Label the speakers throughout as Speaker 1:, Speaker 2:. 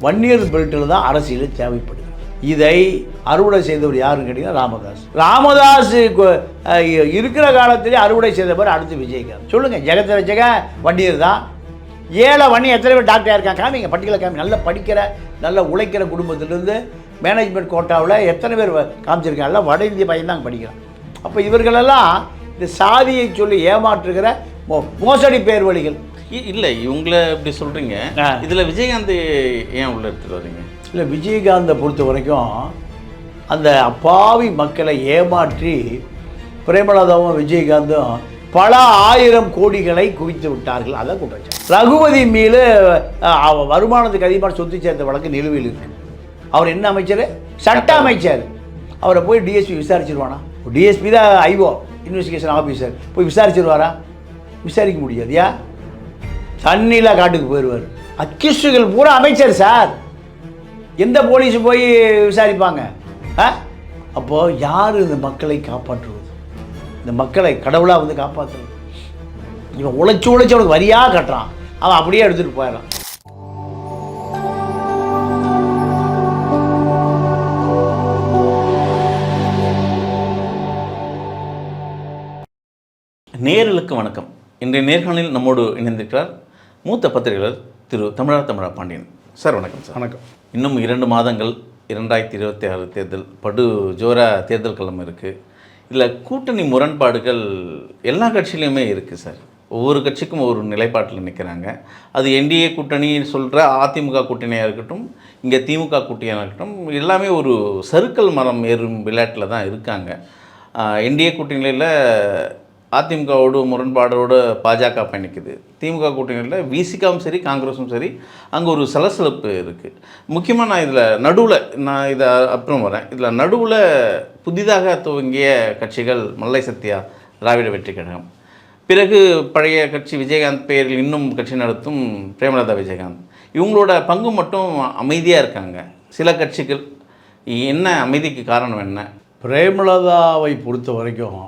Speaker 1: வன்னியர் பெல்ட்டில் தான் அரசியல் தேவைப்படுது. இதை அறுவடை செய்தவர் யாருன்னு கேட்டிங்கன்னா ராமதாஸ். ராமதாஸ் இருக்கிற காலத்திலே அறுவடை செய்தவர் அடுத்து விஜயகாந்த். சொல்லுங்கள், ஜெகத் ரட்சகன் வன்னியர் தான். ஏழை வன்னி எத்தனை பேர் டாக்டராக இருக்காங்க காமிங்க, பட்டியலை காமி. நல்லா படிக்கிற நல்லா உழைக்கிற குடும்பத்திலேருந்து மேனேஜ்மெண்ட் கோட்டாவில் எத்தனை பேர் காமிச்சிருக்காங்க. எல்லாம் வட இந்திய பையன் தான் படிக்கிறான். அப்போ இவர்களெல்லாம் இந்த சாதியை சொல்லி ஏமாற்றுகிற மோசடி பேர் வழிகள்.
Speaker 2: இல்லை, இவங்களை இப்படி சொல்கிறீங்க, இதில் விஜயகாந்த் ஏன் உள்ள எடுத்துகிட்டு வரீங்க?
Speaker 1: இல்லை, விஜயகாந்தை பொறுத்த வரைக்கும் அந்த அப்பாவி மக்களை ஏமாற்றி பிரேமலதாவும் விஜயகாந்தும் பல ஆயிரம் கோடிகளை குவித்து விட்டார்கள். அதான் குற்றச்சாட்டு. ரகுபதி மீது வருமானத்துக்கு அதிகமாக சொத்து சேர்த்த வழக்கு நிலுவையில் இருக்கு. அவர் என்ன அமைச்சர்? சட்ட அமைச்சர். அவரை போய் டிஎஸ்பி விசாரிச்சிருவானா? டிஎஸ்பி தான் ஐஓ, இன்வெஸ்டிகேஷன் ஆஃபீஸர். போய் விசாரிச்சிருவாரா? விசாரிக்க முடியாது. ஏன்? தண்ணியில் காட்டுக்கு போயிடுவார். அக்கிஸ்டுகள் பூரா அமைச்சர் சார். எந்த போலீஸ் போய் விசாரிப்பாங்க? அப்போது யார் இந்த மக்களை காப்பாற்றுவது? இந்த மக்களை கடவுளாக வந்து காப்பாற்றுறது? இவன் உழைச்சி அவனுக்கு வரியாக கட்டுறான், அவன் அப்படியே எடுத்துகிட்டு போயிடறான்.
Speaker 2: நேயர்களுக்கு வணக்கம். இன்றைய நேர்காணலில் நம்மோடு இணைந்திருக்கிறார் மூத்த பத்திரிகையாளர் திரு தமிழா பாண்டியன் சார். வணக்கம் சார்.
Speaker 1: வணக்கம்.
Speaker 2: இன்னும் 2 மாதங்கள் 2026 தேர்தல் படு ஜோராக தேர்தல் களம் இருக்குது. இதில் கூட்டணி முரண்பாடுகள் எல்லா கட்சியிலையுமே இருக்குது சார். ஒவ்வொரு கட்சிக்கும் ஒவ்வொரு நிலைப்பாட்டில் நிற்கிறாங்க. அது என்டிஏ கூட்டணி சொல்கிற அதிமுக கூட்டணியாக இருக்கட்டும், இங்கே திமுக கூட்டணியாக இருக்கட்டும், எல்லாமே ஒரு சறுக்கல் மரம் ஏறும் விளையாட்டில் தான் இருக்காங்க. என்டிஏ கூட்டணியில் அதிமுகவோடு முரண்பாடோடு பாஜக பயணிக்குது. திமுக கூட்டணியில் விசிகாவும் சரி காங்கிரஸும் சரி அங்கே ஒரு சலசலப்பு இருக்குது. முக்கியமாக நான் இதை அப்புறம் வரேன். இதில் நடுவில் புதிதாக துவங்கிய கட்சிகள் மல்லை சத்யா, திராவிட வெற்றி கழகம், பிறகு பழைய கட்சி விஜயகாந்த் பெயரில் இன்னும் கட்சி நடத்தும் பிரேமலதா விஜயகாந்த், இவங்களோட பங்கு மட்டும் அமைதியாக இருக்காங்க. சில கட்சிகள் என்ன அமைதிக்கு காரணம் என்ன?
Speaker 1: பிரேமலதாவை பொறுத்த வரைக்கும்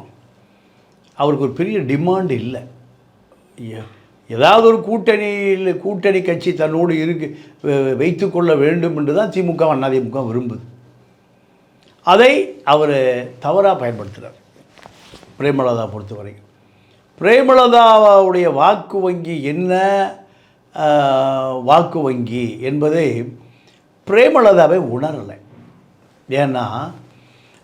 Speaker 1: அவருக்கு ஒரு பெரிய டிமாண்ட் இல்லை. ஏதாவது ஒரு கூட்டணி கட்சி தன்னோடு வைத்து கொள்ள வேண்டும் என்று தான் திமுக அதிமுக விரும்புது. அதை அவர் தவறாக பயன்படுத்துகிறார். பிரேமலதா பொறுத்த வரைக்கும் பிரேமலதாவுடைய வாக்கு வங்கி என்ன வாக்கு வங்கி என்பதை பிரேமலதாவை உணரலை. ஏன்னா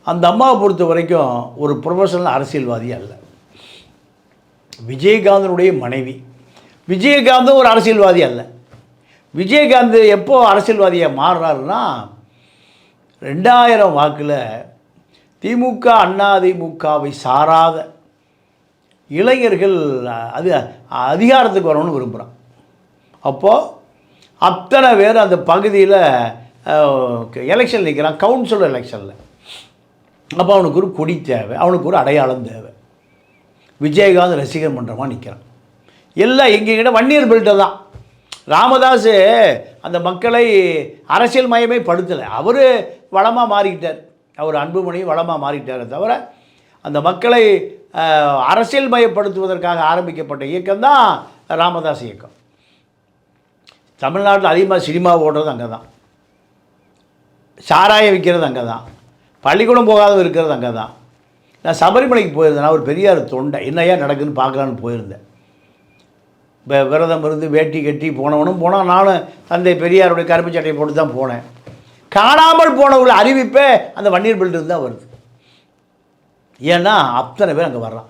Speaker 1: அந்த அம்மாவை பொறுத்த வரைக்கும் ஒரு ப்ரொஃபஷனல் அரசியல்வாதி அல்ல. விஜயகாந்தனுடைய மனைவி. விஜயகாந்தும் ஒரு அரசியல்வாதி அல்ல. விஜயகாந்த் எப்போ அரசியல்வாதியாக மாறுறாருன்னா 2000 வாக்கில் திமுக அதிமுகவை சாராத இளைஞர்கள் அதிகாரத்துக்கு வரணும்னு விரும்புகிறான். அப்போது அத்தனை பேர் அந்த பகுதியில் எலெக்ஷன் நிற்கிறான், கவுன்சிலர் எலெக்ஷனில். அப்போ அவனுக்கு ஒரு கொடி தேவை, அவனுக்கு ஒரு அடையாளம் தேவை. விஜயகாந்த் ரசிகர் மன்றமாக நிற்கிறான். எல்லாம் எங்கேங்கிட்ட வன்னியர் பெல்ட்டை தான். ராமதாஸ் அந்த மக்களை அரசியல் மயமே படுத்தலை. அவர் வளமாக மாறிக்கிட்டார், அவர் அன்புமணி வளமாக மாறிக்கிட்டாரே தவிர அந்த மக்களை அரசியல் மயப்படுத்துவதற்காக ஆரம்பிக்கப்பட்ட இயக்கம் தான் ராமதாஸ் இயக்கம். தமிழ்நாட்டில் அதிகமாக சினிமா ஓடுறது அங்கே தான், சாராயம் விற்கிறது அங்கே தான், பள்ளிக்கூடம் போகாத இருக்கிறது அங்கே தான். நான் சபரிமலைக்கு போயிருந்தேன். நான் ஒரு பெரியார் தொண்டை, என்னையா நடக்குதுன்னு பார்க்கலான்னு போயிருந்தேன். விரதம் இருந்து வேட்டி கட்டி போனவனும் போனால், நானும் தந்தை பெரியாருடைய கருப்பு சட்டையை போட்டு தான் போனேன். காணாமல் போனவங்களை அறிவிப்பே அந்த வன்னியர் பெல்ட்டு தான் வருது. ஏன்னா அத்தனை பேர் அங்கே வர்றான்.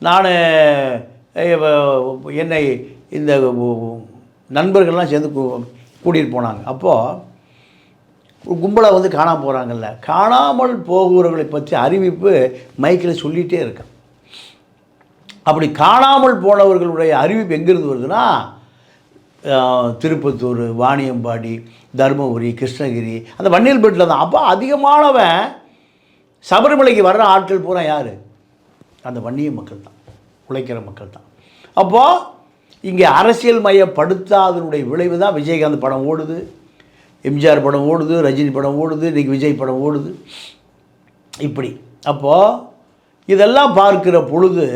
Speaker 1: நான் என்னை இந்த நண்பர்கள்லாம் சேர்ந்து கூட்டிகிட்டு போனாங்க. அப்போது கும்பலை வந்து காணாமல் போகிறாங்கல்ல, காணாமல் போகிறவர்களை பற்றி அறிவிப்பு மைக்கில் சொல்லிகிட்டே இருக்கேன். அப்படி காணாமல் போனவர்களுடைய அறிவிப்பு எங்கேருந்து வருதுன்னா திருப்பத்தூர், வாணியம்பாடி, தருமபுரி, கிருஷ்ணகிரி, அந்த வன்னியர் பெல்ட்டில் தான். அப்போ அதிகமானவன் சபரிமலைக்கு வர்ற ஆட்கள் பூரா யார்? அந்த வன்னிய மக்கள் தான், உழைக்கிற மக்கள் தான். அப்போது இங்கே அரசியல் மையப்படுத்தாதனுடைய விளைவு தான் விஜயகாந்த் படம் ஓடுது, எம்ஜிஆர் படம் ஓடுது, ரஜினி படம் ஓடுது, இன்றைக்கி விஜய் படம் ஓடுது, இப்படி. அப்போது இதெல்லாம் பார்க்கிற பொழுது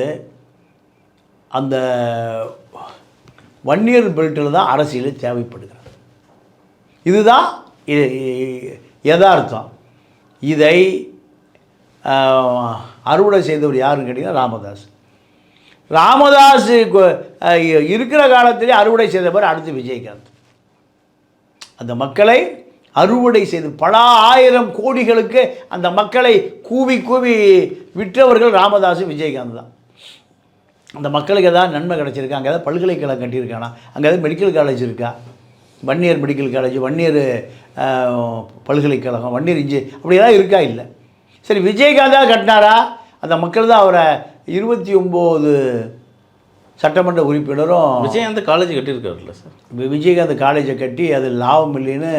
Speaker 1: அந்த வன்னியர் பெல்ட்டில் தான் அரசியல் தேவைப்படுகிறது. இதுதான் யதார்த்தம். இதை அறுவடை செய்தவர் யாருன்னு கேட்டிங்கன்னா ராமதாஸ். ராமதாஸ் இருக்கிற காலத்திலே அறுவடை செய்தவர் அடுத்து விஜயகாந்த். அந்த மக்களை அறுவடை செய்து பல ஆயிரம் கோடிகளுக்கு அந்த மக்களை கூவி கூவி விற்றவர்கள் ராமதாஸ் விஜயகாந்த் தான். அந்த மக்களுக்கு ஏதாவது நன்மை கிடச்சிருக்கா? அங்கே ஏதாவது பல்கலைக்கழகம் கட்டியிருக்கானா? அங்கே ஏதாவது மெடிக்கல் காலேஜ் இருக்கா? வன்னியர் மெடிக்கல் காலேஜ், வன்னியர் பல்கலைக்கழகம், வன்னியர் அப்படி ஏதாவது இருக்கா? இல்லை. சரி, விஜயகாந்தாக கட்டினாரா? அந்த மக்கள் தான் அவரை 29 சட்டமன்ற உறுப்பினரும்
Speaker 2: விஜயகாந்த் காலேஜ் கட்டியிருக்காருல்ல சார்.
Speaker 1: விஜயகாந்த் காலேஜை கட்டி அது லாபம் இல்லைன்னு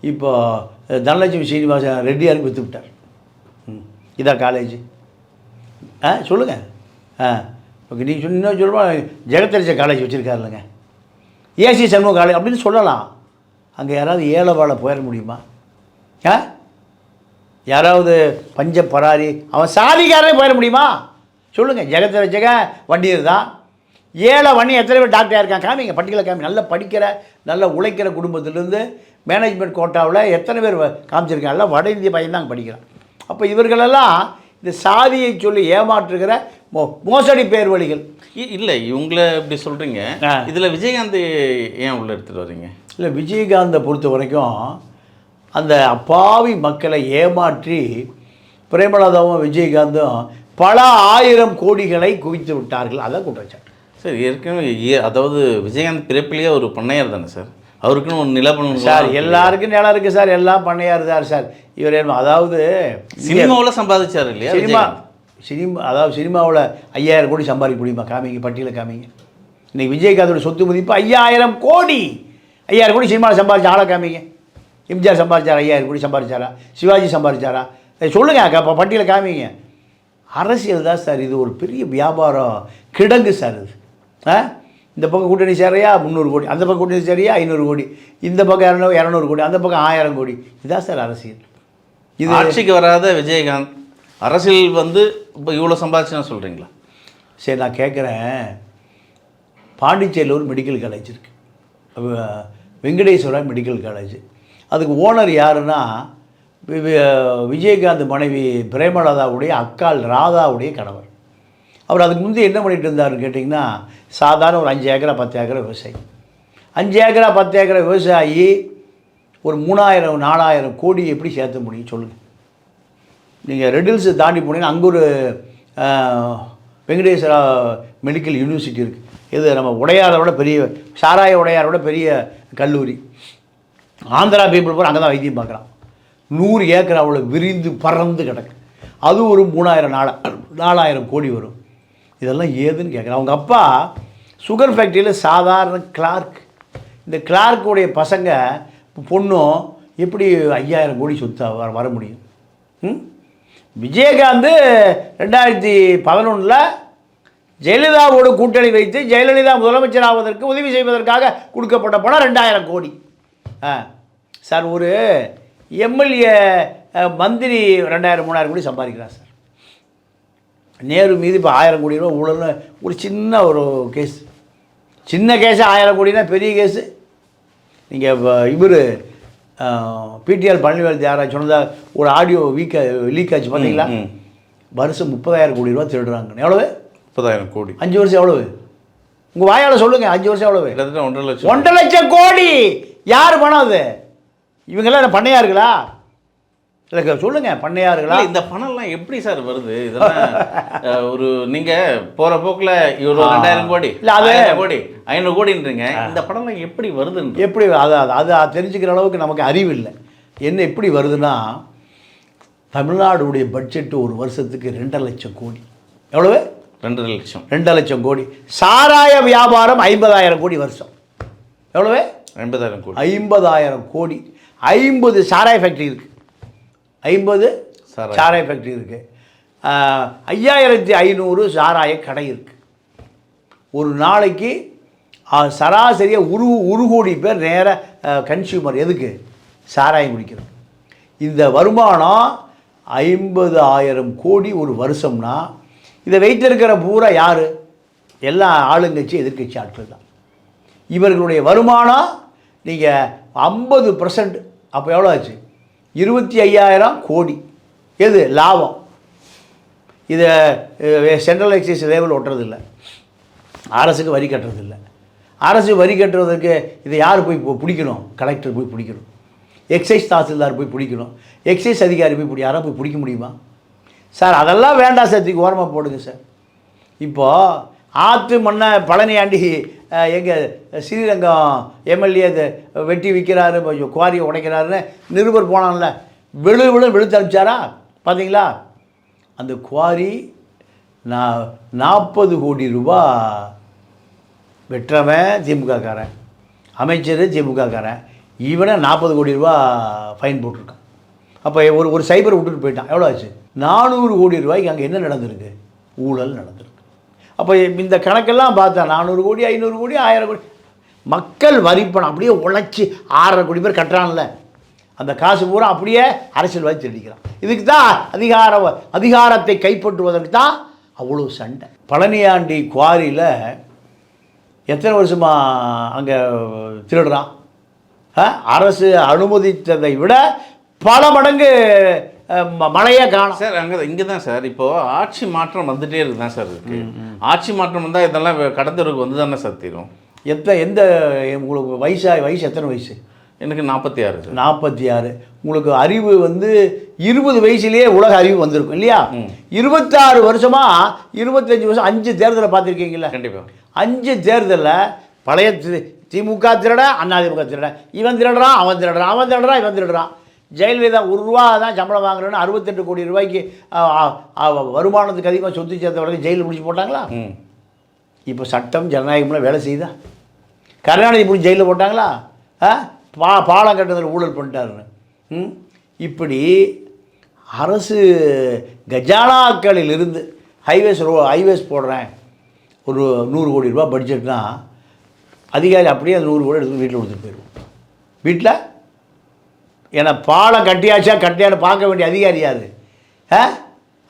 Speaker 1: இப்போ தனலட்சுமி சீனிவாசன் ரெட்டியாருக்கு விற்று விட்டார். இதான் காலேஜ். சொல்லுங்கள். ஓகே, நீங்கள் இன்னும் சொல்லுவோம் ஜெகத்தரிச காலேஜ் வச்சுருக்காருல்லங்க, ஏசி சண்முக காலேஜ் அப்படின்னு சொல்லலாம். அங்கே யாராவது ஏழை வாழ போயிட முடியுமா? யாராவது பஞ்ச பராரி அவன் சாதிக்காரனே போயிட முடியுமா? சொல்லுங்கள். ஜெகத்தரிசக வண்டியர் தான். ஏழை வண்ணி எத்தனை பேர் டாக்டராக இருக்காங்க? காமிங்க, பட்டியலை காமி. நல்லா படிக்கிற நல்லா உழைக்கிற குடும்பத்திலேருந்து மேனேஜ்மெண்ட் கோட்டாவில் எத்தனை பேர் காமிச்சிருக்காங்க? எல்லாம் வட இந்திய பையன் தான் படிக்கிறான். அப்போ இவர்களெல்லாம் இந்த சாதியை சொல்லி ஏமாற்றுகிற மோசடி பேர் வழிகள்.
Speaker 2: இல்லை, இவங்கள இப்படி சொல்கிறீங்க, இதில் விஜயகாந்த் ஏன் உள்ள எடுத்துகிட்டு வரீங்க?
Speaker 1: இல்லை, விஜயகாந்தை பொறுத்த வரைக்கும் அந்த அப்பாவி மக்களை ஏமாற்றி பிரேமலதாவும் விஜயகாந்தும் பல ஆயிரம் கோடிகளை குவித்து விட்டார்கள். அதான் குற்றச்சாட்டு.
Speaker 2: சார், ஏற்கனவே அதாவது விஜயகாந்த் பிறப்பிலேயே ஒரு பண்ணையார் தானே சார்? அவருக்குன்னு ஒரு நிலம்
Speaker 1: சார், எல்லாருக்கும் நிலம் இருக்குது சார், எல்லாம் பண்ணையார் தான் சார். இவர் அதாவது
Speaker 2: சினிமாவில் சம்பாதிச்சார் இல்லையா?
Speaker 1: அதாவது சினிமாவில் 5000 கோடி சம்பாதிக்க முடியுமா? காமிங்க, பட்டியலை காமிங்க. இன்றைக்கி விஜயகாந்தோட சொத்து மதிப்பு 5000 கோடி. 5000 கோடி சினிமாவில் சம்பாதிச்ச ஆளை காமிங்க. எம்ஜிஆர் சம்பாதிச்சாரா? 5000 கோடி சம்பாதிச்சாரா? சிவாஜி சம்பாதிச்சாரா? சொல்லுங்கள், பட்டியலை காமிங்க. அரசியல் தான் சார், இது ஒரு பெரிய வியாபாரம் கிடங்கு சார். இது இந்த பக்கம் கூட்டணி சேரையா 300 கோடி, அந்த பக்கம் கூட்டணி சேரையா 500 கோடி, இந்த பக்கம் 200 கோடி, அந்த பக்கம் 1000 கோடி. இதுதான் சார் அரசியல்.
Speaker 2: இது ஆட்சிக்கு வராத விஜயகாந்த் அரசியல் இப்போ இவ்வளோ சம்பாதிச்சுன்னு சொல்கிறீங்களா?
Speaker 1: சரி, நான் கேட்குறேன். பாண்டிச்சேரியில் ஒரு மெடிக்கல் காலேஜ் இருக்குது, வெங்கடேஸ்வரா மெடிக்கல் காலேஜ். அதுக்கு ஓனர் யாருன்னா விஜயகாந்த் மனைவி பிரேமலதாவுடைய அக்காள் ராதாவுடைய கணவர். அவர் அதுக்கு முந்தைய என்ன பண்ணிட்டு இருந்தாருன்னு கேட்டிங்கன்னா, சாதாரண ஒரு 5 ஏக்கரா 10 ஏக்கரா விவசாயி. 5 ஏக்கரா 10 ஏக்கரா விவசாயி ஒரு 3000-4000 கோடி எப்படி சேர்த்த முடியும் சொல்லுங்கள்? நீங்கள் ரெட்டில்ஸு தாண்டி போனீங்கன்னா அங்கே ஒரு வெங்கடேஸ்வரா மெடிக்கல் யூனிவர்சிட்டி இருக்குது. இது நம்ம உடையாரோட பெரிய சாராய உடையாரோட பெரிய கல்லூரி. ஆந்திரா பீப்புள் போகிற அங்கே தான் வைத்தியம் பார்க்குறான். 100 ஏக்கர் அவ்வளோ விரிந்து பறந்து கிடக்கு. அது ஒரு 3000-4000 கோடி வரும். இதெல்லாம் ஏதுன்னு கேட்குறேன். அவங்க அப்பா சுகர் ஃபேக்ட்ரியில் சாதாரண கிளார்க். இந்த கிளார்க்குடைய பசங்க பொண்ணும் எப்படி 5000 கோடி சொத்து வர முடியும்? விஜயகாந்த் 2011 ஜெயலலிதாவோடு கூட்டணி வைத்து ஜெயலலிதா முதலமைச்சர் ஆவதற்கு உதவி செய்வதற்காக கொடுக்கப்பட்ட பணம் 2000 கோடி. சார், ஒரு எம்எல்ஏ மந்திரி 2000-3000 கோடி சம்பாதிக்கிறார் சார். நேரு மீது இப்போ 1000 கோடி ரூபா ஊழல்னு ஒரு சின்ன ஒரு கேஸ். சின்ன கேஸு 1000 கோடினா பெரிய கேஸு. நீங்கள் இவர் பிடிஆர் பழனிவேல் யாராவது சொன்னதாக ஒரு ஆடியோ லீக் ஆச்சு பார்த்தீங்களா? வருஷம் 30,000 கோடி ரூபா திருடுறாங்க. எவ்வளவு?
Speaker 2: 30,000 கோடி. 5
Speaker 1: வருஷம் எவ்வளவு? உங்கள் வாயால் சொல்லுங்கள். 5 வருஷம் எவ்வளவு?
Speaker 2: 1.5
Speaker 1: லட்சம் கோடி. யார் பணம் அது? இவங்கெல்லாம் என்ன பண்ணையார்களா? இல்லை சொல்லுங்கள், பண்ணையார்களா?
Speaker 2: இந்த பணம்லாம் எப்படி சார் வருது? இதெல்லாம் ஒரு நீங்கள் போகிற போக்கில் இவ்வளோ 2000 கோடி, இல்லை அது 1000 கோடி 500 கோடின்றீங்க. இந்த பணம்லாம் எப்படி வருதுன்னு
Speaker 1: எப்படி அது தெரிஞ்சுக்கிற அளவுக்கு நமக்கு அறிவு இல்லை. என்ன எப்படி வருதுன்னா, தமிழ்நாடுடைய பட்ஜெட்டு ஒரு வருஷத்துக்கு 2 லட்சம் கோடி. எவ்வளவு? 2 லட்சம் கோடி. சாராய வியாபாரம் 50,000 கோடி வருஷம். எவ்வளவு?
Speaker 2: 50,000 கோடி.
Speaker 1: 50,000 கோடி. 50 சாராய ஃபேக்ட்ரி இருக்குது. 50 சாராய ஃபேக்ட்ரி இருக்குது. 5500 சாராய கடை இருக்குது. ஒரு நாளைக்கு சராசரியாக 1 கோடி பேர் நேர கன்சியூமர் எதுக்கு? சாராயம் குடிக்கிறது. இந்த வருமானம் 50,000 கோடி ஒரு வருஷம்னா இதை வைத்திருக்கிற பூரா யார்? எல்லா ஆளுங்கட்சி எதிர்கட்சி ஆட்கள் தான். இவர்களுடைய வருமானம் நீங்கள் 50%. அப்போ எவ்வளோ ஆச்சு? 25,000 கோடி. எது லாபம்? இதை சென்ட்ரல் எக்ஸைஸ் லேபிள் ஒட்டுறதில்லை, அரசுக்கு வரி கட்டுறதில்லை. அரசு வரி கட்டுறதுக்கு இதை யார் போய் பிடிக்கணும்? கலெக்டர் போய் பிடிக்கணும், எக்ஸைஸ் தாசில்தார் போய் பிடிக்கணும், எக்ஸைஸ் அதிகாரி போய் யாராவது போய் பிடிக்க முடியுமா சார்? அதெல்லாம் வேண்டாம் சார், தூக்கி ஓரமாக போடுங்க சார். இப்போது ஆற்று மண்ணை பழனியாண்டி எங்கள் ஸ்ரீரங்கம் எம்எல்ஏ வெட்டி விற்கிறாரு, குவாரியை உடைக்கிறாருன்னு நிருபர் போனான்ல, வெளுத்து அனுப்பிச்சாரா பார்த்தீங்களா? அந்த குவாரி 40 கோடி ரூபா வெற்றவன் திமுககாரன், அமைச்சர் திமுககாரன், இவனை 40 கோடி ரூபா ஃபைன் போட்டிருக்கான். அப்போ ஒரு சைபர் விட்டுட்டு போயிட்டான். எவ்வளோ ஆச்சு? 400 கோடி ரூபாய்க்கு அங்கே என்ன நடந்திருக்கு? ஊழல் நடந்திருக்கு. அப்போ இந்த கணக்கெல்லாம் பார்த்தா 400 கோடி, 500 கோடி, 1000 கோடி மக்கள் வரிப்பணம் அப்படியே உழைச்சி 6.5 கோடி பேர் கட்டுறான்ல, அந்த காசு பூரா அப்படியே அரசியல்வாதி திருடிக்கிறான். இதுக்கு தான் அதிகாரத்தை கைப்பற்றுவதற்கு தான் அவ்வளோ சண்டை. பழனியாண்டி குவாரியில் எத்தனை வருஷமாக அங்கே திருடுறான்? அரசு அனுமதித்ததை விட பல மடங்கு மழையே காணும்
Speaker 2: சார். இங்கே தான் சார் இப்போது ஆட்சி மாற்றம் வந்துகிட்டே இருக்குது தான் சார் இருக்குது. ஆட்சி மாற்றம் வந்தால் இதெல்லாம் கடத்தருக்கு வந்து தானே சார் தீரும்.
Speaker 1: எந்த உங்களுக்கு வயசு எத்தனை வயசு?
Speaker 2: எனக்கு 46 சார்.
Speaker 1: 46. உங்களுக்கு அறிவு வந்து 20 வயசுலேயே உலக அறிவு வந்திருக்கும் இல்லையா? 26 வருஷமாக 25 வருஷம் 5 தேர்தலை பார்த்துருக்கீங்களா?
Speaker 2: கண்டிப்பாக. 5
Speaker 1: தேர்தலில் பழைய திமுக திருட, அதிமுக திருட, இவன் திருடுறான், அவன் திருடுறான், அவன் திருடுறான், இவன் திருடுறான். ஜெயலலிதா 1 ரூபா தான் சம்பளம் வாங்குறேன்னு 68 கோடி ரூபாய்க்கு வருமானத்துக்கு அதிகமாக சொத்து சேர்த்த வரைக்கும் ஜெயிலில் பிடிச்சி போட்டாங்களா? இப்போ சட்டம் ஜனநாயகம்லாம் வேலை செய்யுதா? கருணாநிதி பிடிச்சி ஜெயிலில் போட்டாங்களா? பாலம் கட்டுறதில் ஊழல் பண்ணிட்டாருன்னு. இப்படி அரசு கஜானாக்களிலிருந்து ஹைவேஸ் போடுறேன், ஒரு 100 கோடி ரூபா பட்ஜெட்னா அதிகாரி அப்படியே அந்த 100 கோடி எடுத்து வீட்டில் கொடுத்துட்டு போயிடுவோம். வீட்டில் ஏன்னா பாலம் கட்டியாச்சா கட்டியான்னு பார்க்க வேண்டிய அதிகாரி யார்?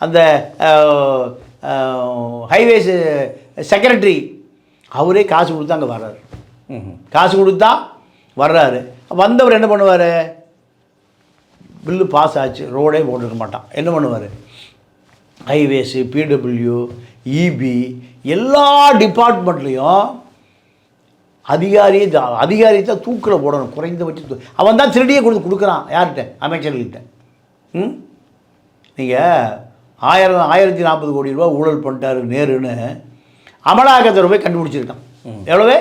Speaker 1: அந்த ஹைவேஸு செக்ரட்டரி அவரே காசு கொடுத்தா அங்கே வர்றாரு. காசு கொடுத்தா வர்றாரு. வந்தவர் என்ன பண்ணுவார்? பில்லு பாஸ் ஆச்சு, ரோடே போட்டுருக்க மாட்டான். என்ன பண்ணுவார்? ஹைவேஸு, பிடபிள்யூ, இபி எல்லா டிபார்ட்மெண்ட்லேயும் அதிகாரி தான் தூக்கில் போடணும், குறைந்தபட்சம். அவன் தான் திருடியே கொடுக்குறான். யார்கிட்ட? அமைச்சர்கள்கிட்ட. நீங்கள் 1040 கோடி ரூபா ஊழல் பண்ணிட்டாரு நேருன்னு அமலாக்கத்துறை போய் கண்டுபிடிச்சிருக்கான். எவ்வளவு?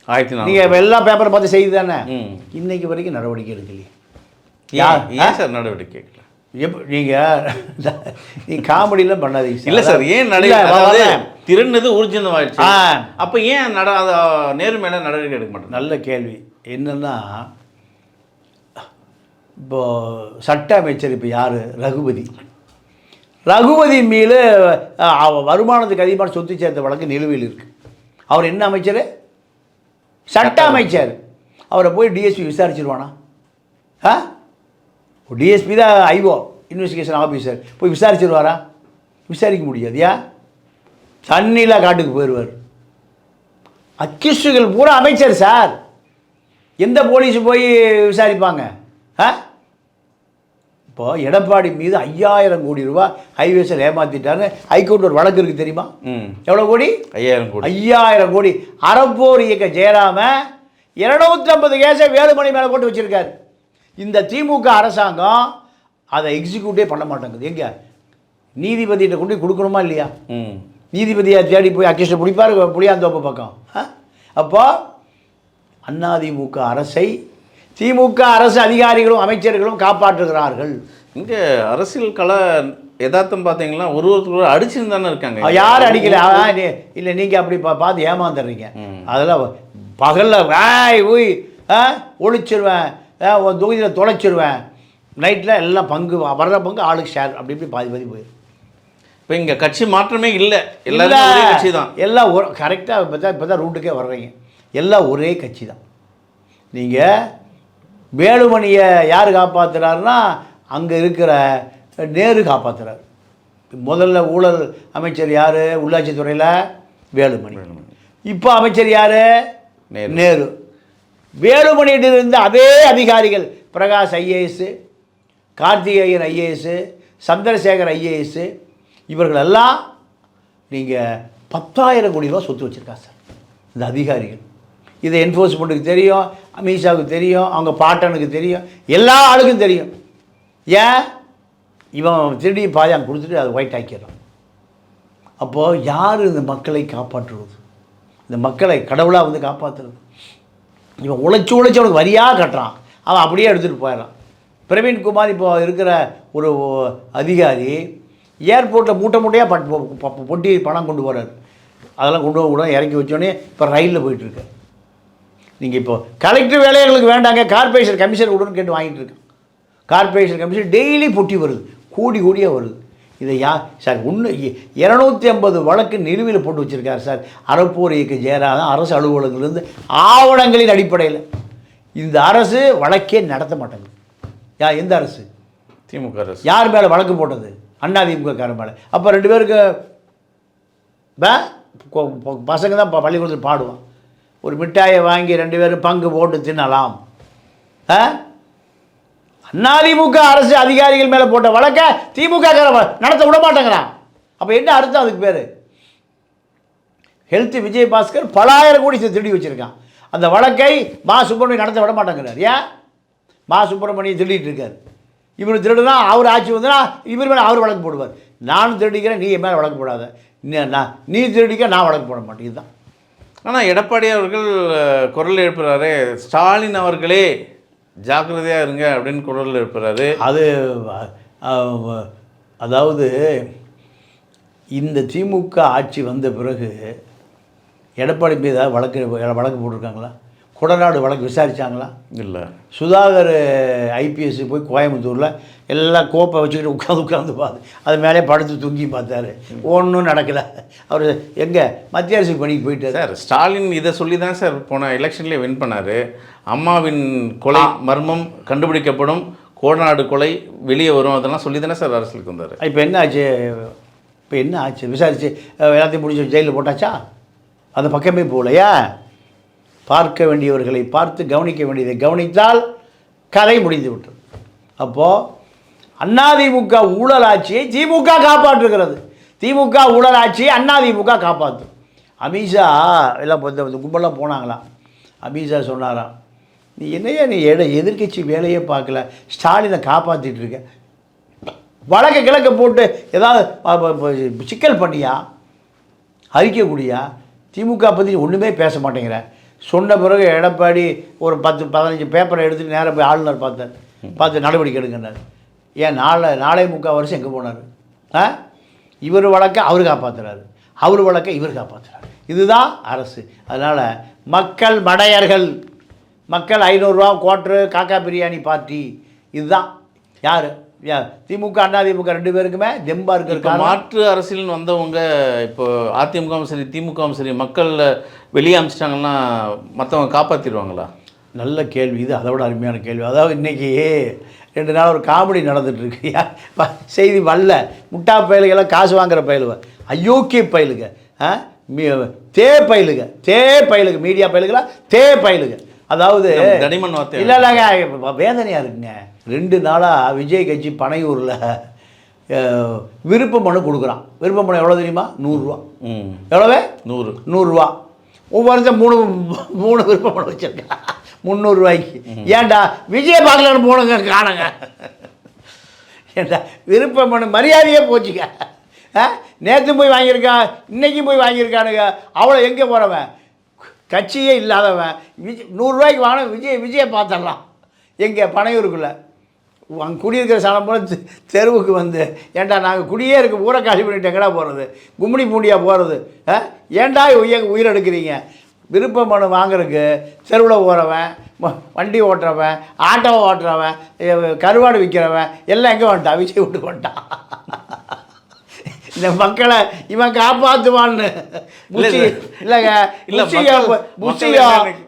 Speaker 1: 1040. நீங்கள் எல்லா பேப்பரை பார்த்து செய்தி தானே? இன்னைக்கு வரைக்கும் நடவடிக்கை எடுக்கலையே.
Speaker 2: ஏன் சார் நடவடிக்கை எடுக்கல?
Speaker 1: நீங்கள் காமெடியெலாம் பண்ணாதீங்க.
Speaker 2: இல்லை சார், ஏன் திருநது ஊர்ஜிதமாயிடுச்சு, அப்போ ஏன் நேரு மேலே நடவடிக்கை எடுக்க மாட்டேன்?
Speaker 1: நல்ல கேள்வி. என்னென்னா இப்போது சட்ட அமைச்சர் இப்போ யார்? ரகுபதி மீது வருமானத்துக்கு அதிகமான சொத்து சேர்த்த வழக்கு நிலுவையில் இருக்குது. அவர் என்ன அமைச்சர்? சட்ட அமைச்சர். அவரை போய் டிஎஸ்பி விசாரிச்சிருவானா? டிஎஸ்பி தான் ஐஓ, இன்வெஸ்டிகேஷன் ஆஃபீஸர், போய் விசாரிச்சிருவாரா? விசாரிக்க முடியாது. ஏன்? தண்ணியில் காட்டுக்கு போயிடுவார். அக்யூஸ்டுகள் பூரா அமைச்சர் சார். எந்த போலீஸு போய் விசாரிப்பாங்க? இப்போது எடப்பாடி மீது 5000 கோடி ரூபா ஹைவேஸில் ஏமாற்றிட்டாருன்னு ஹைகோர்ட் ஒரு வழக்கு இருக்குது தெரியுமா? எவ்வளோ கோடி? 5000 கோடி. 5000 கோடி. அறப்போர் இயக்க ஜெயராம 250 கேஸை வேலுமணி மேலே போட்டு வச்சுருக்காரு. இந்த திமுக அரசாங்கம் அதை எக்ஸிக்யூட்டே பண்ண மாட்டேங்குது. எங்கே? நீதிபதிகிட்ட கொண்டு கொடுக்கணுமா இல்லையா? நீதிபதியை தேடி போய் அக்யூஸ்டை பிடிப்பார் புளியாந்தோப்பு பக்கம். அப்போ அதிமுக அரசை திமுக அரசு அதிகாரிகளும் அமைச்சர்களும் காப்பாற்றுகிறார்கள்.
Speaker 2: இங்கே அரசியல் கலை யதார்த்தம் பார்த்தீங்கன்னா ஒருத்தர் அடிச்சுன்னு தானே இருக்காங்க.
Speaker 1: யார் அடிக்கல? இல்லை, நீங்கள் அப்படி பார்த்து ஏமாந்துடுறீங்க. அதெல்லாம் பகலில் ஊய் ஒழிச்சிருவேன், தொகுதியில் தொலைச்சிருவேன், நைட்டில் எல்லாம் பங்கு வர்ற பங்கு ஆளுக்கு ஷேர், அப்படி இப்படி பாதி போயிடும்.
Speaker 2: இப்போ இங்கே கட்சி மாற்றமே இல்லை, எல்லாரும் ஒரே கட்சி தான்.
Speaker 1: எல்லாம் கரெக்டாக இப்போ தான் ரூட்டுக்கே வர்றீங்க. எல்லாம் ஒரே கட்சி தான். நீங்கள் வேலுமணியை யார் காப்பாற்றுறாருன்னா அங்கே இருக்கிற நேரு காப்பாற்றுறாரு. முதல்ல ஊழல் அமைச்சர் யார்? உள்ளாட்சித்துறையில் வேலுமணி. இப்போ அமைச்சர் யார்? நேரு. வேலுமணியிடம் இருந்த அதே அதிகாரிகள் Prakash IAS, Karthikeyan IAS, Chandrasekar IAS, இவர்களெல்லாம் நீங்கள் 10,000 கோடி ரூபா சொத்து வச்சுருக்கா சார் இந்த அதிகாரிகள். இதை என்ஃபோர்ஸ்மெண்ட்டுக்கு தெரியும், அமித்ஷாவுக்கு தெரியும், அவங்க பாட்டனுக்கு தெரியும், எல்லா ஆளுக்கும் தெரியும். ஏன் இவன் திருடி பாயாங்க கொடுத்துட்டு அதை ஒயிட் ஆக்கிடுறான். அப்போது யார் இந்த மக்களை காப்பாற்றுவது? இந்த மக்களை கடவுளாக வந்து காப்பாற்றுறது? இவன் உழைச்சி அவனுக்கு வரியாக கட்டுறான், அவன் அப்படியே எடுத்துகிட்டு போயிடறான். பிரவீன்குமார் இப்போ இருக்கிற ஒரு அதிகாரி ஏர்போர்ட்டில் மூட்டையாக பொட்டி பணம் கொண்டு போகிறார். அதெல்லாம் கொண்டு போக கூட இறக்கி வச்சோடனே இப்போ ரயிலில் போயிட்டுருக்கு. நீங்கள் இப்போ கலெக்டர் வேலை எங்களுக்கு வேண்டாங்க, கார்பரேஷன் கமிஷன் கொடுன்னு கேட்டு வாங்கிட்டு இருக்கேன். கார்பரேஷன் கமிஷன் டெய்லி பொட்டி வருது, கோடியாக வருது. இதை சார் 250 வழக்கு நிலுவையில் போட்டு வச்சுருக்காரு சார் அறப்போர் இயக்க ஜெயராதன் அரசு அலுவலகத்திலிருந்து ஆவணங்களின் அடிப்படையில். இந்த அரசு வழக்கே நடத்த மாட்டாங்க. எந்த அரசு?
Speaker 2: திமுக அரசு.
Speaker 1: யார் மேலே வழக்கு போட்டது? அதிமுக காரன் மேலே. அப்போ 2 பேருக்கு பசங்க தான் பள்ளிக்கூடத்தில் பாடுவான், ஒரு மிட்டாயை வாங்கி 2 பேரும் பங்கு போட்டு தின்னலாம். அதிமுக அரசு அதிகாரிகள் மேலே போட்ட வழக்க திமுக நடத்த விட மாட்டேங்கிறான். அப்போ என்ன அர்த்தம்? அதுக்கு பேர் ஹெல்த் விஜயபாஸ்கர் பல ஆயிரம் கோடி திருடி வச்சுருக்கான். அந்த வழக்கை மா சுப்பிரமணியம் நடத்த விட மாட்டேங்கிறார். ஏன்? மா சுப்பிரமணியம் திருடிட்டு இருக்கார். இவர் திருடுனா அவர் ஆட்சி வந்துன்னா இவர் மேலே அவர் வழக்கு போடுவார். நானும் திருடிக்கிறேன், நீ என் மேலே வழக்கு போடாத, நீ திருடிக்க நான் வழக்கு போட மாட்டேன். இதுதான்.
Speaker 2: ஆனால் எடப்பாடி அவர்கள் குரல் எழுப்புறாரு, ஸ்டாலின் அவர்களே ஜாக்கிரதையாக இருங்க அப்படின்னு குரல் எழுப்புறாரு.
Speaker 1: அது அதாவது இந்த திமுக ஆட்சி வந்த பிறகு எடப்பாடி மீது வழக்கு போட்டிருக்காங்களா? கொடநாடு வழக்கு விசாரித்தாங்களா?
Speaker 2: இல்லை. சுதாகர்
Speaker 1: ஐபிஎஸ் போய் கோயம்புத்தூரில் எல்லாம் கோப்பை வச்சுக்கிட்டு உட்காந்து பார்த்து அது மேலே படுத்து தூங்கி பார்த்தாரு, ஒன்றும் நடக்கலை. அவர் எங்கே மத்திய அரசு பணிக்கு போயிட்டார்.
Speaker 2: சார் ஸ்டாலின் இதை சொல்லி தான் சார் போன எலெக்ஷன்லேயே வின் பண்ணார். அம்மாவின் கொலை மர்மம் கண்டுபிடிக்கப்படும், கோடநாடு கொலை வெளியே வரும், அதெல்லாம் சொல்லி தானே சார் அரசுக்கு வந்தார்.
Speaker 1: இப்போ என்ன ஆச்சு? விசாரித்து எல்லாத்தையும் முடிச்சு ஜெயிலில் போட்டாச்சா? அந்த பக்கமே போகலையா? பார்க்க வேண்டியவர்களை பார்த்து கவனிக்க வேண்டியதை கவனித்தால் கதை முடிந்து விட்டது. அப்போது அதிமுக ஊழல் ஆட்சியை திமுக காப்பாற்றுகிறது. திமுக ஊழல் ஆட்சியை அதிமுக காப்பாற்றும். அமித்ஷா எல்லாம் கும்பலாம் போனாங்களாம். அமித்ஷா சொன்னாராம், நீ எதிர்க்கட்சி வேலையே பார்க்கல, ஸ்டாலினை காப்பாற்றிட்டு இருக்க, வழக்க கிழக்க போட்டு ஏதாவது சிக்கல் பண்ணியா, அறிக்கை கூடியா, திமுக பற்றி ஒன்றுமே பேச மாட்டேங்கிற. சொன்ன பிறகு எடப்பாடி ஒரு 10-15 பேப்பரை எடுத்துகிட்டு நேராக போய் ஆளுநர் பார்த்து நடவடிக்கை எடுங்கன்னார். ஏன் 4.25 வருஷம் எங்கே போனார்? இவர் வழக்கை அவர் காப்பாற்றுறாரு, அவர் வழக்கை இவர் காப்பாற்றுறாரு. இதுதான் அரசு. அதனால் மக்கள் மடையர்கள், மக்கள் 500 ரூபா குவார்ட்ரு காக்கா பிரியாணி பார்ட்டி. இதுதான் யார்? திமுக அதிமுக 2 பேருக்குமே தெம்பா இருக்கிற
Speaker 2: மாற்று அரசியல் வந்தவங்க இப்போ அதிமுகவும் சரி திமுகவும் சரி மக்கள் வெளியே அமிச்சிட்டாங்கன்னா மற்றவங்க காப்பாற்றிடுவாங்களா?
Speaker 1: நல்ல கேள்வி இது. அதை விட அருமையான கேள்வி. அதாவது இன்றைக்கி 2 நாள் ஒரு காமெடி நடந்துகிட்ருக்கு. செய்தி வல்ல முட்டா பயலுகெல்லாம் காசு வாங்குகிற பயலுக, அயோக்கிய பயலுக, தே பயலுக, மீடியா பயலுகளா பயலுக. அதாவது
Speaker 2: தடிமன் வார்த்தை
Speaker 1: இல்லைங்க, வேதனையாக இருக்குங்க. 2 நாளாக விஜய் கட்சி பனையூரில் விருப்ப மனு கொடுக்குறான். விருப்ப மனு எவ்வளோ தெரியுமா? 100 ரூபா. எவ்வளவு? 100 ரூபா. ஒவ்வொருத்தர் 3 விருப்ப மனு வச்சுருக்கேன் 300 ரூபாய்க்கு. ஏன்டா விஜய் பார்க்கலன்னு போனங்க காணுங்க. ஏன்டா விருப்ப மனு மரியாதையே போச்சுக்க. நேற்று போய் வாங்கியிருக்கான், இன்றைக்கும் போய் வாங்கியிருக்கானுங்க. அவ்வளோ எங்கே போகிறவன்? கட்சியே இல்லாதவன் 100 ரூபாய்க்கு வாங்கின விஜயை பார்த்துடலாம். எங்கே? பனையூருக்குள்ளே அங்கே குடியிருக்கிற சாலம் போல தெருவுக்கு வந்து, ஏன்டா நாங்கள் குடியே இருக்க ஊரை காலி பண்ணிட்டு எங்கடா போகிறது? கும்மிடி பூண்டியாக போகிறது? ஏன்டா உயிர் எடுக்கிறீங்க? விருப்ப மனு வாங்குறதுக்கு தெருவில் போகிறவன், வண்டி ஓட்டுறவன், ஆட்டோவை ஓட்டுறவன், கருவாடு விற்கிறவன் எல்லாம் எங்கே வந்துட்டான்? விஜய் விட்டு வந்துட்டான். இந்த மக்களை இவன் காப்பாற்றுவான்னு இல்லைங்க.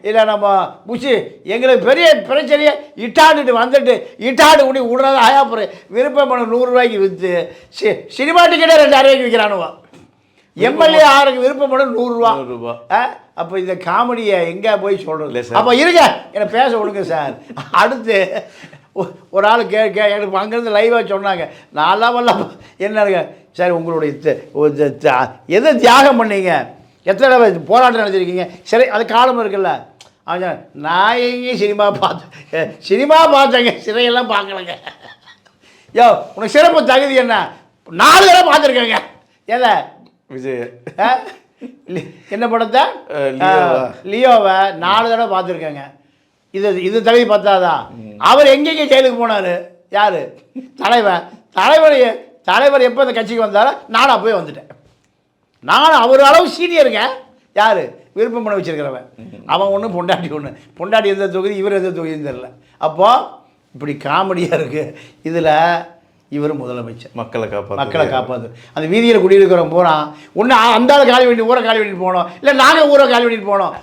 Speaker 1: இல்லை நம்ம புஷி எங்களுக்கு பெரிய பிரச்சனையை இட்டாண்டுட்டு வந்துட்டு இட்டாண்டு குடி விடுறது ஆயாப்புறம் விருப்ப மனு 100 ரூபாய்க்கு விற்று சினிமா டிக்கெட்டே 2000 ரூபாய்க்கு விற்கிறானுவா. எம்எல்ஏ ஆறுக்கு விருப்ப மனு 100 ரூபா. அப்போ இந்த காமெடியை எங்கே போய்
Speaker 2: இல்லை
Speaker 1: சொல்கிறது?
Speaker 2: சார்.
Speaker 1: அப்போ இருங்க, என்னை பேச விடுங்க சார். அடுத்து ஒரு ஆள் எனக்கு அங்கேருந்து லைவாக சொன்னாங்க. நான்லாம் வரலாம் என்னங்க சார், உங்களுடைய எதை தியாகம் பண்ணீங்க, எத்தனை போராட்டம் நடத்திருக்கீங்க, சரி அது காலம் இருக்குல்ல. அவன் நான் எங்கேயும் சினிமா பார்த்தேங்க, சிறையெல்லாம் பார்க்கலங்க. யோ உனக்கு சிறப்பு தகுதி என்ன? 4 தடவை பார்த்துருக்கேங்க. எதை?
Speaker 2: விஜய்
Speaker 1: என்ன படத்தை? லியோவை 4 தடவை பார்த்துருக்கேங்க. இது தகுதி பார்த்தாதா? அவர் எங்கெங்கே ஜெயிலுக்கு போனார்? யார்? தலைவர் எப்போ இந்த கட்சிக்கு வந்தாரோ நானும் போய் வந்துட்டேன். நானும் அவர் அளவு சீனியருங்க. யார்? விருப்பம் பண்ண வச்சுருக்கிறவன். அவன் ஒன்று, பொண்டாட்டி எந்த தொகுதி, இவர் எந்த தொகுதின்னு தெரில. அப்போது இப்படி காமெடியாக இருக்குது. இதில் இவர் முதலமைச்சர், மக்களை காப்பாற்று. அந்த வீதியில் குடியிருக்கிறவங்க போனால் ஒன்று அந்த காலி வேண்டி ஊரை காலி வேண்டிட்டு போனோம், இல்லை நாங்கள் ஊரை காலி வேண்டிட்டு போனோம்.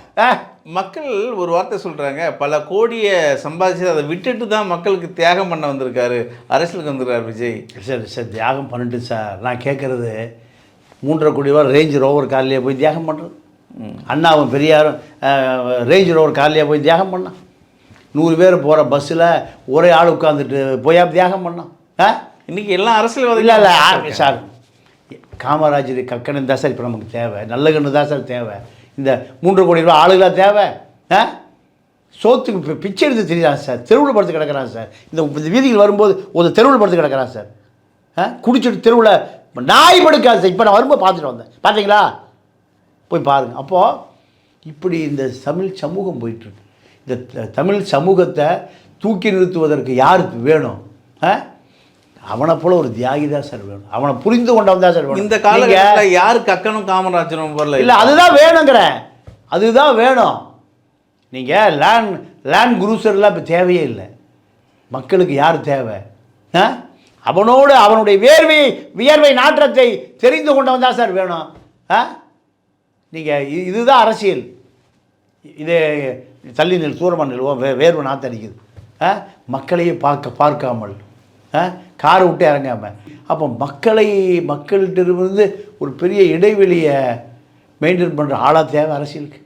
Speaker 2: மக்கள் ஒரு வார்த்தை சொல்கிறாங்க, பல கோடியை சம்பாதிச்சு அதை விட்டுட்டு தான் மக்களுக்கு தியாகம் பண்ண வந்திருக்காரு, அரசியலுக்கு வந்துருக்கார் விஜய்.
Speaker 1: சார் தியாகம் பண்ணிட்டு சார், நான் கேட்குறது 3.5 கோடி ரூபா ரேஞ்ச் ரோவர் கார்லேயே போய் தியாகம் பண்ணுறது. அண்ணாவும் பெரியாரும் ரேஞ்ச் ரோவர் கார்லேயே போய் தியாகம் பண்ணான். 100 பேர் போகிற பஸ்ஸில் ஒரே ஆள் உட்காந்துட்டு போய் தியாகம் பண்ணான்.
Speaker 2: இன்றைக்கி எல்லாம் அரசியல்
Speaker 1: இல்லை சார், காமராஜர் கக்கணன் தான் சார் இப்போ நமக்கு தேவை, நல்ல கண்ணு தான் சார் தேவை. இந்த 3.5 கோடி ரூபா ஆளுகளாக தேவை. சோத்துக்கு இப்போ பிச்சை எடுத்து தெரியாது சார், தெருவில் படுத்து கிடக்கிறான் சார். இந்த வீதிகள் வரும்போது ஒரு தெருவில் படுத்து கிடக்கிறான் சார். குடிச்சிட்டு தெருவில் நாய் படுக்காது சார். இப்போ நான் வரும்போது பார்த்துட்டு வந்தேன், பார்த்தீங்களா? போய் பாருங்கள். அப்போது இப்படி இந்த தமிழ் சமூகம் போயிட்டுருக்கு. இந்த தமிழ் சமூகத்தை தூக்கி நிறுத்துவதற்கு யாருக்கு வேணும்? அவனை போல ஒரு தியாகி தான் சார் வேணும். அவனை புரிந்து கொண்டவன் தான் சார் வேணும்.
Speaker 2: இந்த காலத்தில் யாரு கக்கனும் காமராஜரும் வரல.
Speaker 1: இல்லை, அதுதான் வேணுங்கிறேன், அதுதான் வேணும். நீங்கள் லேண்ட் குரூசர்லாம் இப்போ தேவையே இல்லை. மக்களுக்கு யார் தேவை? அவனுடைய வியர்வை நாற்றத்தை தெரிந்து கொண்டவன் தான் சார் வேணும். நீங்கள் இதுதான் அரசியல். இது தள்ளி நெல் தூரமாக நில்வோம், வேர்வை நாற்றடிக்குது. மக்களையே பார்க்காமல் காரை விட்டு இறங்காமல். அப்போ மக்கள்கிட்ட இருந்து ஒரு பெரிய இடைவெளியை மெயின்டைன் பண்ணுற ஆளாக தேவை அரசியலுக்கு.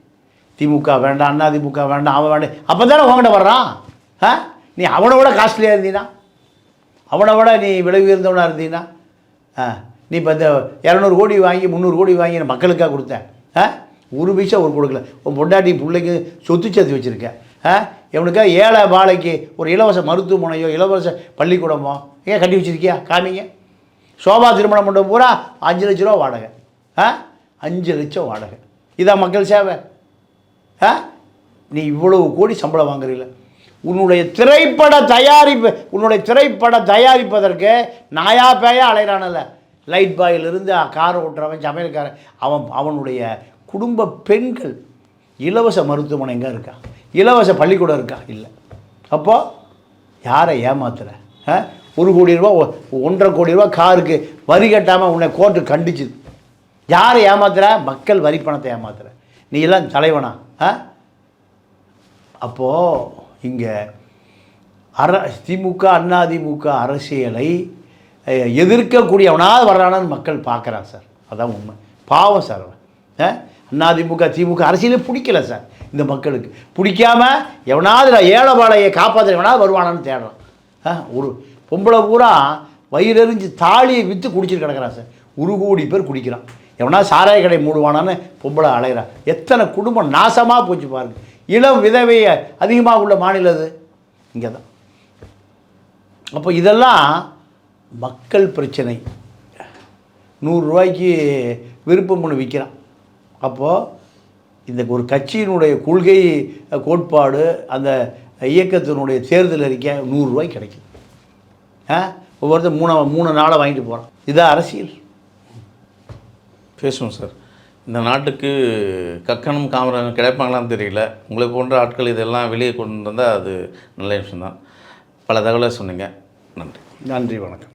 Speaker 1: திமுக வேண்டாம், அண்ணா திமுக வேண்டாம், அவன் வேண்டாம். அப்போ தானே உங்கள்கிட்ட வர்றான். நீ அவனை விட காஸ்ட்லியாக இருந்தீங்கன்னா, அவனை விட நீ விலை உயர்ந்தவனாக இருந்தீங்கன்னா, நீ இப்போ இந்த 200 கோடி வாங்கி 300 கோடி வாங்கி நான் மக்களுக்காக கொடுத்தேன். ஒரு பைசா ஒரு கொடுக்கல. உன் பொண்டாட்டி பிள்ளைக்கு சொத்து சேர்த்து வச்சுருக்கேன். எவனுக்கா ஏழை பாலைக்கு ஒரு இலவச மருத்துவமனையோ இலவச பள்ளிக்கூடமோ ஏன் கட்டி வச்சுருக்கியா? காமிங்க. சோபா திருமணம் மண்டபம் பூரா 5 லட்ச ரூபா வாடகை. 5 லட்சம் வாடகை. இதான் மக்கள் சேவை. நீ இவ்வளவு கோடி சம்பளம் வாங்குறீல. உன்னுடைய திரைப்பட தயாரிப்பதற்கு நாயா பேயா அலைகிறானல்ல, லைட் பாயிலிருந்து கார் ஓட்டுறவன், சமையல்காரன், அவனுடைய குடும்ப பெண்கள் இலவச மருத்துவமனை எங்கே இருக்கா? இலவச பள்ளிக்கூடம் இருக்கா? இல்லை. அப்போது யாரை ஏமாத்துற? 1 கோடி ரூபா 1.5 கோடி ரூபா காருக்கு வரி கட்டாமல் உன்னை கோர்ட்டு கண்டிச்சுது. யாரை ஏமாத்துற? மக்கள் வரி பணத்தை ஏமாத்துற. நீ எல்லாம் தலைவனா? அப்போது இங்கே திமுக அண்ணா திமுக அரசியலை எதிர்க்கக்கூடியவனாவது வர்றானான்னு மக்கள் பார்க்குறான் சார். அதான் உண்மை. பாவம் சார். அண்ணா திமுக அரசியலே பிடிக்கல சார். இந்த மக்களுக்கு பிடிக்காமல் எவனாவது ஏழை பாலையை காப்பாற்ற எவனாவது வருவானான்னு தேடுறான். ஒரு பொம்பளை பூரா வயிறறிஞ்சு தாலியை விற்று குடிச்சிட்டு கிடக்கிறான் சார். 1 கோடி பேர் குடிக்கிறான். எவனா சாராய கடை மூடுவானான்னு பொம்பளை அலைகிறான். எத்தனை குடும்பம் நாசமாக போச்சு பாருங்கள். இளம் விதவையை அதிகமாக உள்ள மாநிலம் அது இங்கே தான். அப்போ இதெல்லாம் மக்கள் பிரச்சனை. 100 ரூபாய்க்கு விருப்பம் பண்ணி விற்கிறான். அப்போது இந்த ஒரு கட்சியினுடைய கொள்கை கோட்பாடு, அந்த இயக்கத்தினுடைய தேர்தல் அறிக்கை 100 ரூபாய்க்கு கிடைக்கும். ஒவ்வொருத்தர் 3 நாளை வாங்கிட்டு போகிறான். இதான் அரசியல்.
Speaker 2: பேசுவோம் சார். இந்த நாட்டுக்கு கக்கனும் காமராஜரும் கிடைப்பாங்களான்னு தெரியல. உங்களை போன்ற ஆட்கள் இதெல்லாம் வெளியே கொண்டு வந்தால் அது நல்ல விஷயம்தான். பல தகவலை சொன்னீங்க. நன்றி.
Speaker 1: நன்றி, வணக்கம்.